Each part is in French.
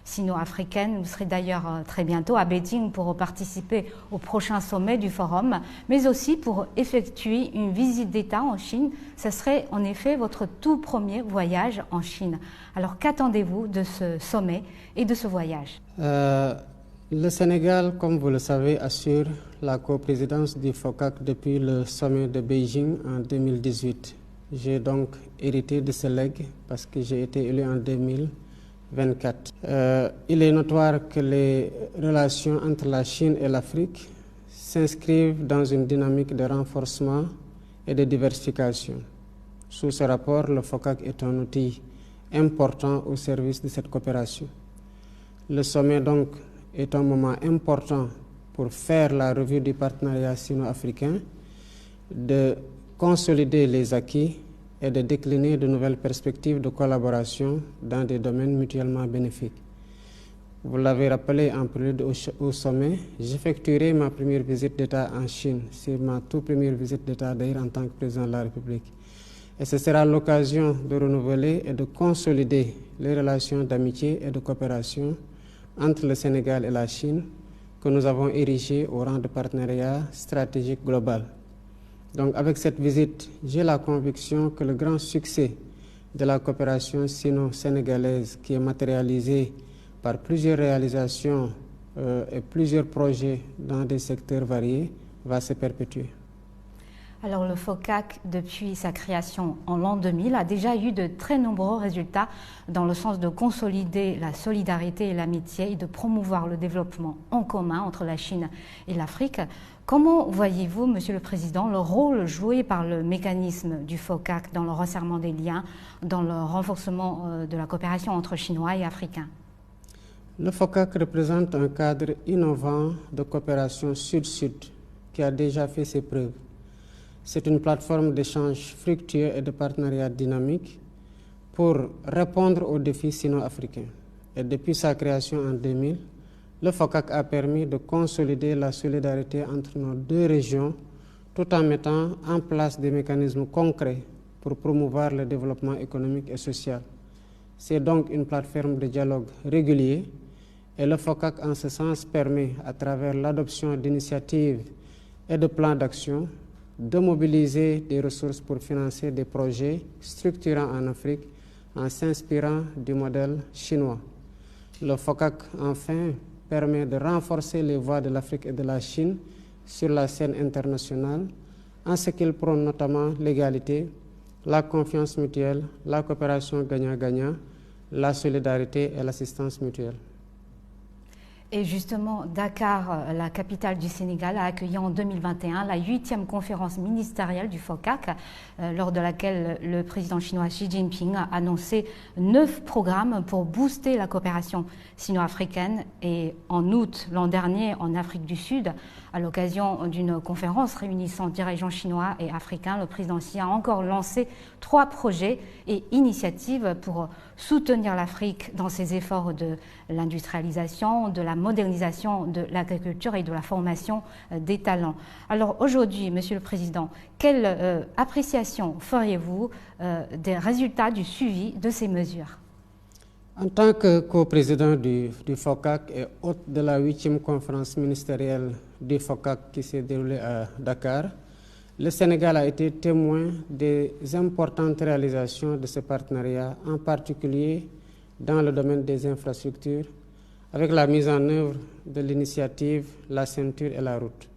sino-africaine. Vous serez d'ailleurs très bientôt à Beijing pour participer au prochain sommet du forum, mais aussi pour effectuer une visite d'État en Chine. Ce serait en effet votre tout premier voyage en Chine. Alors qu'attendez-vous de ce sommet et de ce voyage? Le Sénégal, comme vous le savez, assure la coprésidence du FOCAC depuis le sommet de Beijing en 2018. J'ai donc hérité de ce legs parce que j'ai été élu en 2024. Il est notoire que les relations entre la Chine et l'Afrique s'inscrivent dans une dynamique de renforcement et de diversification. Sous ce rapport, le FOCAC est un outil important au service de cette coopération. Le sommet donc est un moment important pour faire la revue du partenariat sino-africain, de consolider les acquis et de décliner de nouvelles perspectives de collaboration dans des domaines mutuellement bénéfiques. Vous l'avez rappelé en prélude au sommet, j'effectuerai ma première visite d'État en Chine. C'est ma toute première visite d'État d'ailleurs en tant que président de la République. Et ce sera l'occasion de renouveler et de consolider les relations d'amitié et de coopération entre le Sénégal et la Chine que nous avons érigées au rang de partenariat stratégique global. Donc avec cette visite, j'ai la conviction que le grand succès de la coopération sino-sénégalaise qui est matérialisé par plusieurs réalisations et plusieurs projets dans des secteurs variés va se perpétuer. Alors le FOCAC, depuis sa création en l'an 2000, a déjà eu de très nombreux résultats dans le sens de consolider la solidarité et l'amitié et de promouvoir le développement en commun entre la Chine et l'Afrique. Comment voyez-vous, Monsieur le Président, le rôle joué par le mécanisme du FOCAC dans le resserrement des liens, dans le renforcement de la coopération entre Chinois et Africains? Le FOCAC représente un cadre innovant de coopération sud-sud qui a déjà fait ses preuves. C'est une plateforme d'échange fructueux et de partenariat dynamique pour répondre aux défis sino-africains. Et depuis sa création en 2000, le FOCAC a permis de consolider la solidarité entre nos deux régions tout en mettant en place des mécanismes concrets pour promouvoir le développement économique et social. C'est donc une plateforme de dialogue régulier et le FOCAC en ce sens permet, à travers l'adoption d'initiatives et de plans d'action, de mobiliser des ressources pour financer des projets structurants en Afrique en s'inspirant du modèle chinois. Le FOCAC, enfin, permet de renforcer les voix de l'Afrique et de la Chine sur la scène internationale en ce qu'il prône notamment l'égalité, la confiance mutuelle, la coopération gagnant-gagnant, la solidarité et l'assistance mutuelle. Et justement, Dakar, la capitale du Sénégal, a accueilli en 2021 la 8e conférence ministérielle du FOCAC, lors de laquelle le président chinois Xi Jinping a annoncé 9 programmes pour booster la coopération sino-africaine. Et en août l'an dernier, en Afrique du Sud, à l'occasion d'une conférence réunissant dirigeants chinois et africains, le président Xi a encore lancé 3 projets et initiatives pour soutenir l'Afrique dans ses efforts de l'industrialisation, de la modernisation de l'agriculture et de la formation des talents. Alors aujourd'hui, Monsieur le Président, quelle appréciation feriez-vous des résultats du suivi de ces mesures? En tant que coprésident du FOCAC et hôte de la 8e conférence ministérielle du FOCAC qui s'est déroulée à Dakar, le Sénégal a été témoin des importantes réalisations de ce partenariat, en particulier dans le domaine des infrastructures, avec la mise en œuvre de l'initiative La Ceinture et la Route.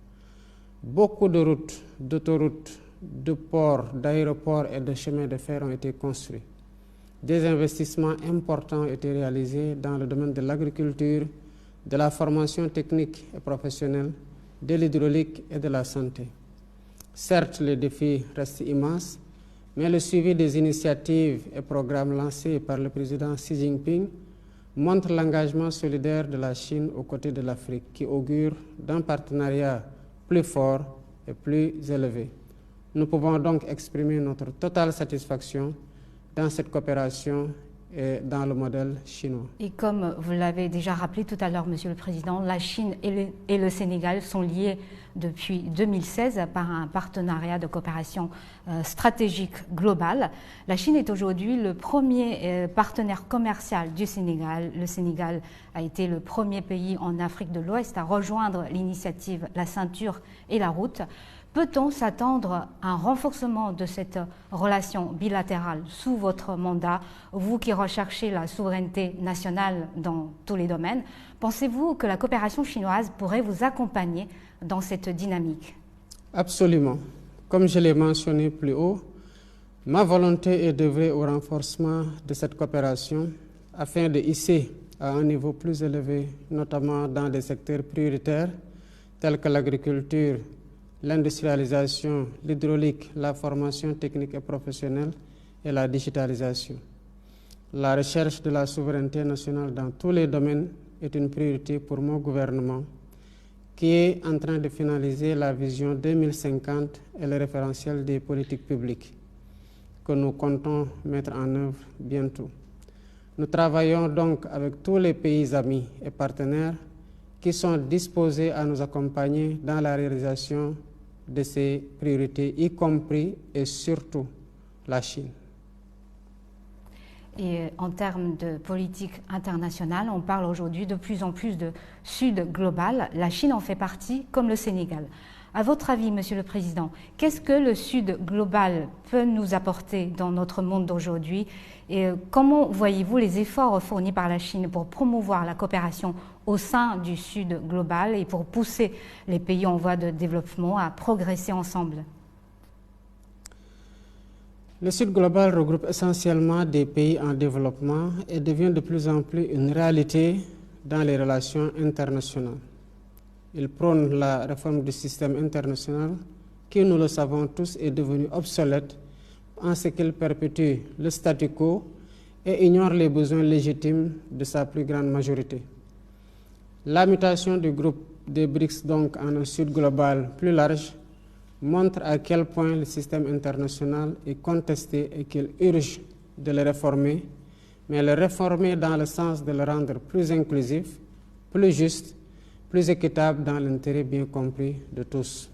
Beaucoup de routes, d'autoroutes, de ports, d'aéroports et de chemins de fer ont été construits. Des investissements importants ont été réalisés dans le domaine de l'agriculture, de la formation technique et professionnelle, de l'hydraulique et de la santé. Certes, les défis restent immenses, mais le suivi des initiatives et programmes lancés par le président Xi Jinping montre l'engagement solidaire de la Chine aux côtés de l'Afrique, qui augure d'un partenariat plus fort et plus élevé. Nous pouvons donc exprimer notre totale satisfaction dans cette coopération dans le modèle chinois. Et comme vous l'avez déjà rappelé tout à l'heure, Monsieur le Président, la Chine et le Sénégal sont liés depuis 2016 par un partenariat de coopération stratégique globale. La Chine est aujourd'hui le premier partenaire commercial du Sénégal. Le Sénégal a été le premier pays en Afrique de l'Ouest à rejoindre l'initiative La Ceinture et la Route. Peut-on s'attendre à un renforcement de cette relation bilatérale sous votre mandat, vous qui recherchez la souveraineté nationale dans tous les domaines? Pensez-vous que la coopération chinoise pourrait vous accompagner dans cette dynamique? Absolument. Comme je l'ai mentionné plus haut, ma volonté est d'œuvrer au renforcement de cette coopération afin de hisser à un niveau plus élevé, notamment dans des secteurs prioritaires tels que l'agriculture, l'industrialisation, l'hydraulique, la formation technique et professionnelle et la digitalisation. La recherche de la souveraineté nationale dans tous les domaines est une priorité pour mon gouvernement qui est en train de finaliser la vision 2050 et le référentiel des politiques publiques que nous comptons mettre en œuvre bientôt. Nous travaillons donc avec tous les pays amis et partenaires qui sont disposés à nous accompagner dans la réalisation de ces priorités, y compris et surtout la Chine. Et en termes de politique internationale, on parle aujourd'hui de plus en plus de Sud global. La Chine en fait partie, comme le Sénégal. À votre avis, Monsieur le Président, qu'est-ce que le Sud global peut nous apporter dans notre monde d'aujourd'hui? Et comment voyez-vous les efforts fournis par la Chine pour promouvoir la coopération au sein du Sud global et pour pousser les pays en voie de développement à progresser ensemble? Le Sud global regroupe essentiellement des pays en développement et devient de plus en plus une réalité dans les relations internationales. Il prône la réforme du système international qui, nous le savons tous, est devenu obsolète en ce qu'il perpétue le statu quo et ignore les besoins légitimes de sa plus grande majorité. La mutation du groupe des BRICS donc en un Sud global plus large montre à quel point le système international est contesté et qu'il urge de le réformer, mais le réformer dans le sens de le rendre plus inclusif, plus juste, plus équitable dans l'intérêt bien compris de tous.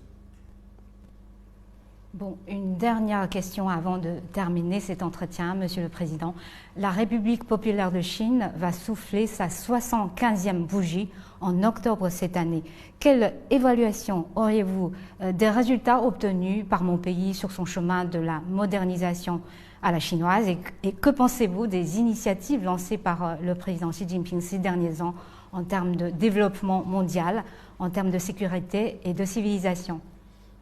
Bon, une dernière question avant de terminer cet entretien, Monsieur le Président. La République populaire de Chine va souffler sa 75e bougie en octobre cette année. Quelle évaluation auriez-vous des résultats obtenus par mon pays sur son chemin de la modernisation à la chinoise et que pensez-vous des initiatives lancées par le président Xi Jinping ces derniers ans en termes de développement mondial, en termes de sécurité et de civilisation?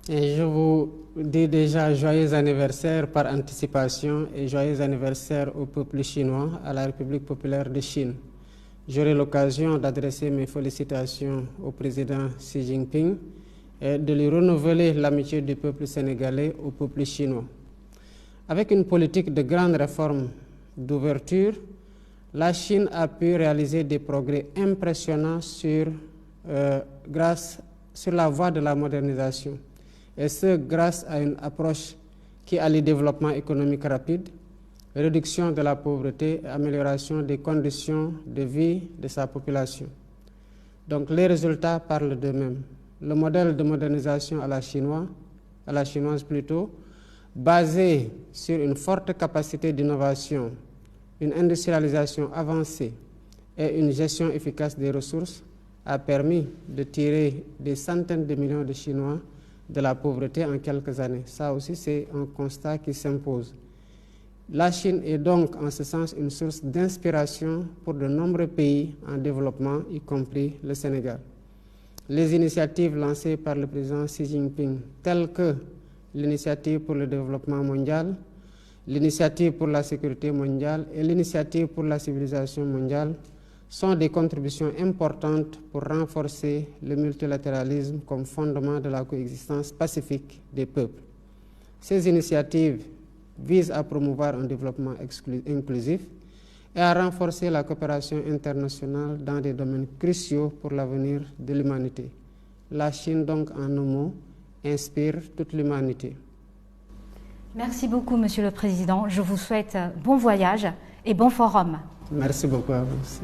Et je vous dis déjà joyeux anniversaire par anticipation et joyeux anniversaire au peuple chinois, à la République populaire de Chine. J'aurai l'occasion d'adresser mes félicitations au président Xi Jinping et de lui renouveler l'amitié du peuple sénégalais au peuple chinois. Avec une politique de grandes réformes d'ouverture, la Chine a pu réaliser des progrès impressionnants sur la voie de la modernisation. Et ce, grâce à une approche qui allie développement économique rapide, réduction de la pauvreté et amélioration des conditions de vie de sa population. Donc les résultats parlent d'eux-mêmes. Le modèle de modernisation à la chinoise plutôt, basé sur une forte capacité d'innovation, une industrialisation avancée et une gestion efficace des ressources, a permis de tirer des centaines de millions de Chinois de la pauvreté en quelques années. Ça aussi, c'est un constat qui s'impose. La Chine est donc, en ce sens, une source d'inspiration pour de nombreux pays en développement, y compris le Sénégal. Les initiatives lancées par le président Xi Jinping, telles que l'initiative pour le développement mondial, l'initiative pour la sécurité mondiale et l'initiative pour la civilisation mondiale, sont des contributions importantes pour renforcer le multilatéralisme comme fondement de la coexistence pacifique des peuples. Ces initiatives visent à promouvoir un développement inclusif et à renforcer la coopération internationale dans des domaines cruciaux pour l'avenir de l'humanité. La Chine, donc, en un mot, inspire toute l'humanité. Merci beaucoup, Monsieur le Président. Je vous souhaite bon voyage et bon forum. Merci beaucoup à vous aussi.